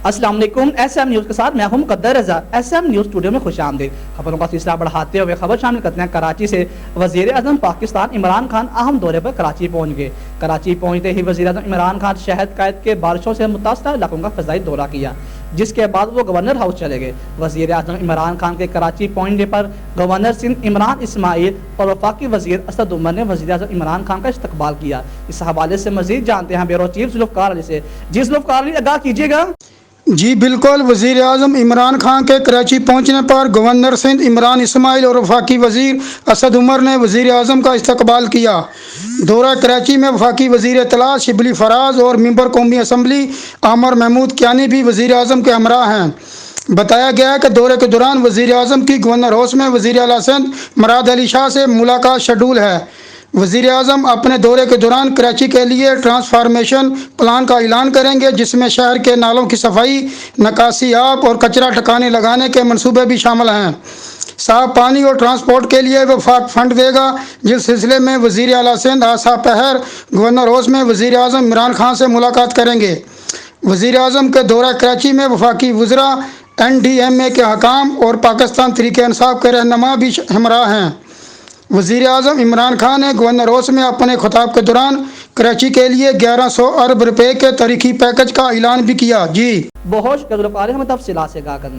السلام علیکم، S M news کے ساتھ میں ہوں مقدر رضا۔ ایس ایم نیوز اسٹوڈیو میں خوش آمدید۔ خبروں کا سلسلہ بڑھاتے ہوئے خبر شامل کرتے ہیں کراچی سے۔ وزیر اعظم پاکستان عمران خان اہم دورے پر کراچی پہنچ گئے۔ کراچی پہنچتے ہی وزیر اعظم عمران خان شہد قید کے بارشوں سے متاثرہ علاقوں کا فضائی دورہ کیا، جس کے بعد وہ گورنر ہاؤس چلے گئے۔ وزیر اعظم عمران خان کے کراچی پہنچنے پر گورنر سندھ عمران اسماعیل اور وفاقی وزیر اسد عمر نے وزیر اعظم عمران خان کا استقبال کیا۔ اس حوالے سے مزید جانتے ہیں بیورو چیف ذوالفقار علی سے۔ جی ذوالفقار علی، آگاہ کیجیے گا۔ جی بالکل، وزیر اعظم عمران خان کے کراچی پہنچنے پر گورنر سندھ عمران اسماعیل اور وفاقی وزیر اسد عمر نے وزیر اعظم کا استقبال کیا۔ دورہ کراچی میں وفاقی وزیر اطلاع شبلی فراز اور ممبر قومی اسمبلی عامر محمود کیانی بھی وزیر اعظم کے ہمراہ ہیں۔ بتایا گیا ہے کہ دورے کے دوران وزیر اعظم کی گورنر ہاؤس میں وزیر اعلیٰ سندھ مراد علی شاہ سے ملاقات شیڈول ہے۔ وزیر اعظم اپنے دورے کے دوران کراچی کے لیے ٹرانسفارمیشن پلان کا اعلان کریں گے، جس میں شہر کے نالوں کی صفائی، نکاسی آب اور کچرا ٹھکانے لگانے کے منصوبے بھی شامل ہیں۔ صاف پانی اور ٹرانسپورٹ کے لیے وفاق فنڈ دے گا، جس سلسلے میں وزیر اعلیٰ سندھ آج صبح پہر گورنر ہاؤس میں وزیر اعظم عمران خان سے ملاقات کریں گے۔ وزیر اعظم کے دورہ کراچی میں وفاقی وزراء، NDMA کے حکام اور پاکستان تحریک انصاف کے رہنما بھی ہمراہ ہیں۔ وزیر اعظم عمران خان نے گورنر ہاؤس میں اپنے خطاب کے دوران کراچی کے لیے 1100 ارب روپے کے تاریخی پیکج کا اعلان بھی کیا۔ جی بہت شکریہ ذوالفقار علی، ہمیں تفصیلات سے آگاہ کرنے